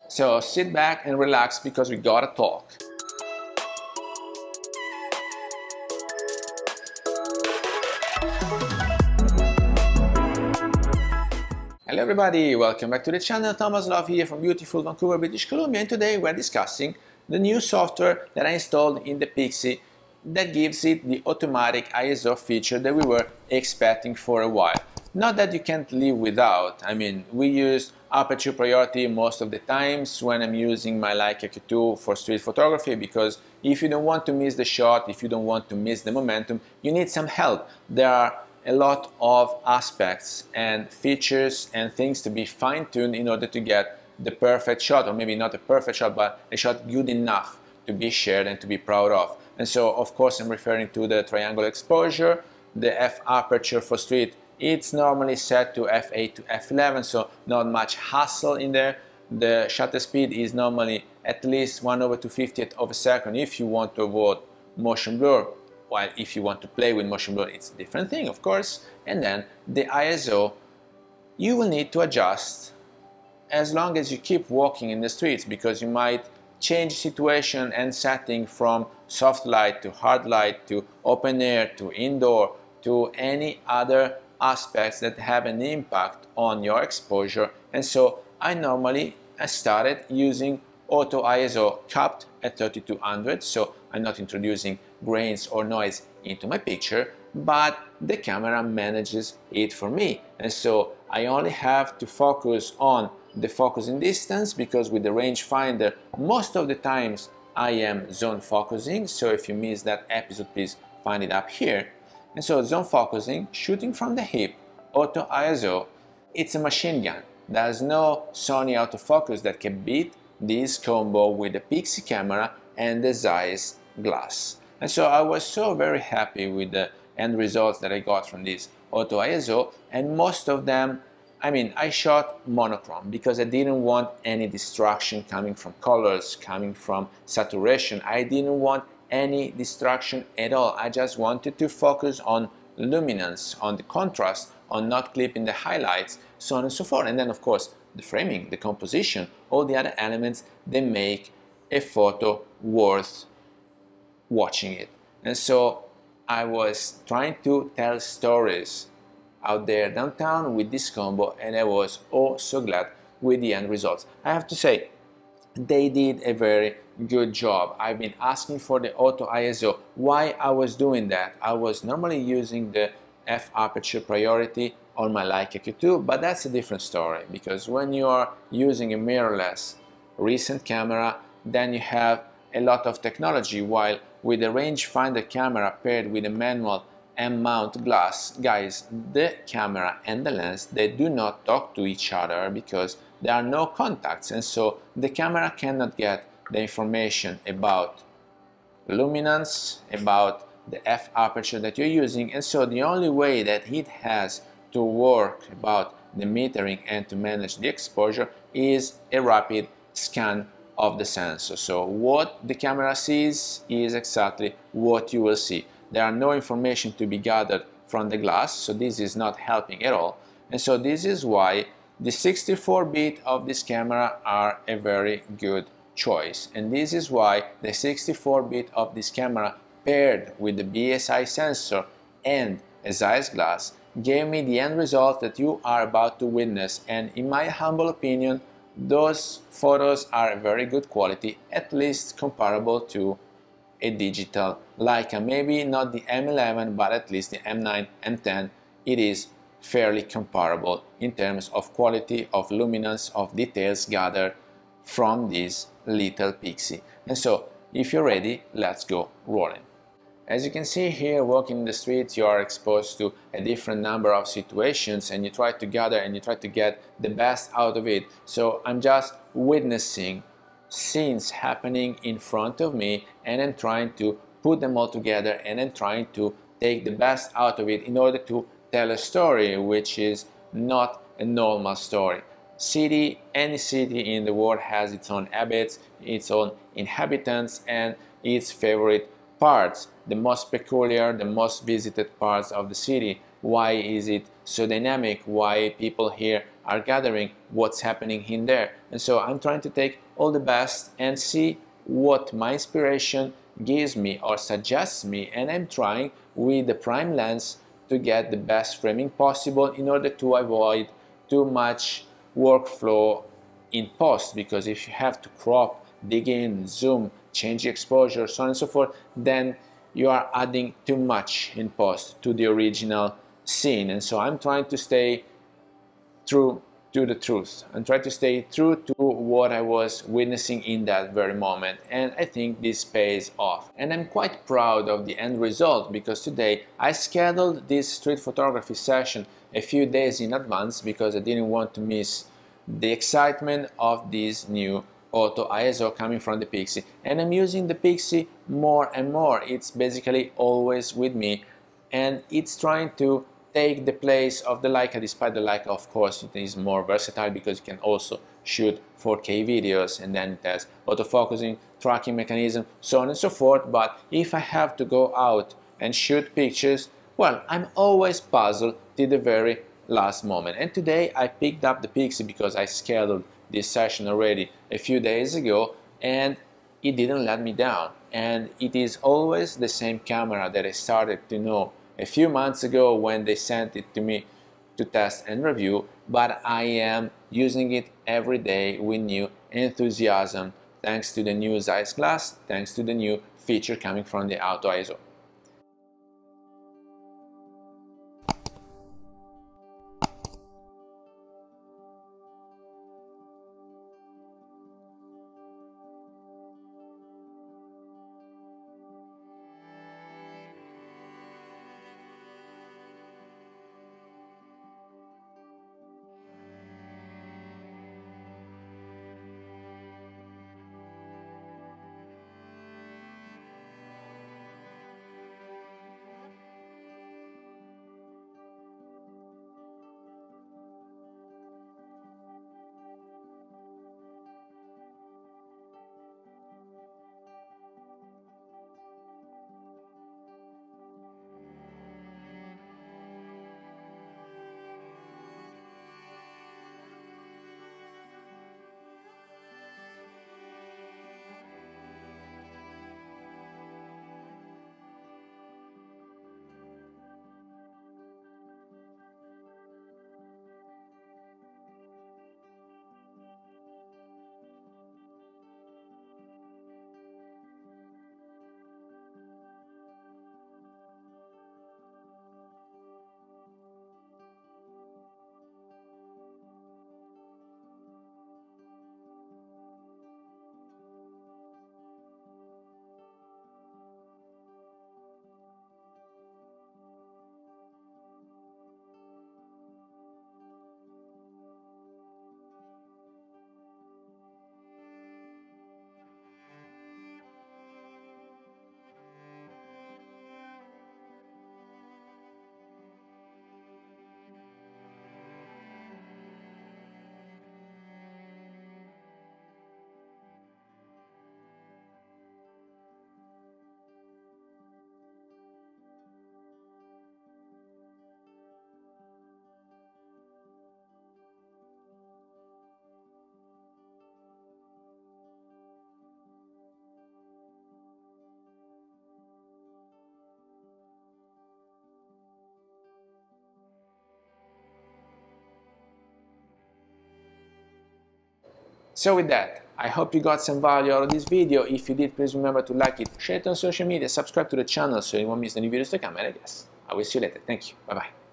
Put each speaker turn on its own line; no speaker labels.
So sit back and relax because we gotta talk. Hello everybody, welcome back to the channel. Thomas Love here from beautiful Vancouver, British Columbia, and today we're discussing the new software that I installed in the Pixii that gives it the automatic ISO feature that we were expecting for a while. Not that you can't live without. I mean, we use aperture priority most of the times when I'm using my Leica Q2 for street photography, because if you don't want to miss the shot, if you don't want to miss the momentum, you need some help. There are a lot of aspects and features and things to be fine-tuned in order to get the perfect shot, or maybe not a perfect shot, but a shot good enough to be shared and to be proud of. And so, of course, I'm referring to the triangle exposure, the f aperture for street. It's normally set to f8 to f11, so not much hassle in there. The shutter speed is normally at least 1/250th of a second if you want to avoid motion blur. While if you want to play with motion blur, it's a different thing, of course. And then the ISO, you will need to adjust as long as you keep walking in the streets, because you might change situation and setting from soft light to hard light to open air to indoor to any other aspects that have an impact on your exposure. And so I started using auto ISO capped at 3200, so I'm not introducing grains or noise into my picture, but the camera manages it for me. And so I only have to focus on the focusing distance, because with the rangefinder most of the times I am zone focusing. So if you missed that episode, please find it up here. And so zone focusing, shooting from the hip, auto ISO, it's a machine gun. There's no Sony autofocus that can beat this combo with the Pixii camera and the Zeiss glass. And so I was so very happy with the end results that I got from this auto ISO, and most of them, I mean, I shot monochrome because I didn't want any distraction coming from colors, coming from saturation. I didn't want any distraction at all. I just wanted to focus on luminance, on the contrast, on not clipping the highlights, so on and so forth. And then, of course, the framing, the composition, all the other elements, they make a photo worth watching it. And so I was trying to tell stories out there downtown with this combo, and I was oh so glad with the end results. I have to say, they did a very good job. I've been asking for the auto ISO. Why I was doing that? I was normally using the f aperture priority on my Leica Q2, but that's a different story, because when you are using a mirrorless recent camera, then you have a lot of technology, while with the rangefinder camera paired with a manual M-mount glass, guys, the camera and the lens, they do not talk to each other because there are no contacts, and so the camera cannot get the information about luminance, about the f aperture that you're using. And so the only way that it has to work about the metering and to manage the exposure is a rapid scan of the sensor. So what the camera sees is exactly what you will see. There are no information to be gathered from the glass, so this is not helping at all. And so this is why the 64-bit of this camera are a very good choice. And this is why the 64-bit of this camera paired with the BSI sensor and a Zeiss glass gave me the end result that you are about to witness. And in my humble opinion, those photos are very good quality, at least comparable to a digital Leica. Maybe not the M11, but at least the M9, M10, it is fairly comparable in terms of quality, of luminance, of details gathered from this little Pixii. And so, if you're ready, let's go rolling. As you can see here, walking in the streets, you are exposed to a different number of situations, and you try to gather and you try to get the best out of it. So I'm just witnessing scenes happening in front of me, and then trying to put them all together, and then trying to take the best out of it in order to tell a story which is not a normal story. Any city in the world has its own habits, its own inhabitants, and its favorite parts, the most peculiar, the most visited parts of the city. Why is it so dynamic? Why people here are gathering what's happening in there. And so I'm trying to take all the best and see what my inspiration gives me or suggests me, and I'm trying with the prime lens to get the best framing possible in order to avoid too much workflow in post, because if you have to crop, dig in, zoom, change the exposure, so on and so forth, then you are adding too much in post to the original scene. And so I'm trying to stay true to the truth and try to stay true to what I was witnessing in that very moment, and I think this pays off. And I'm quite proud of the end result, because today I scheduled this street photography session a few days in advance because I didn't want to miss the excitement of this new auto ISO coming from the Pixii, and I'm using the Pixii more and more. It's basically always with me, and it's trying to take the place of the Leica, despite the Leica, of course, it is more versatile because you can also shoot 4K videos, and then it has autofocusing, tracking mechanism, so on and so forth. But if I have to go out and shoot pictures, well, I'm always puzzled till the very last moment. And today I picked up the Pixii because I scheduled this session already a few days ago, and it didn't let me down. And it is always the same camera that I started to know a few months ago when they sent it to me to test and review, but I am using it every day with new enthusiasm, thanks to the new Zeiss glass, thanks to the new feature coming from the Auto ISO. So with that, I hope you got some value out of this video. If you did, please remember to like it, share it on social media, subscribe to the channel so you won't miss any videos to come, and I guess I will see you later. Thank you. Bye bye.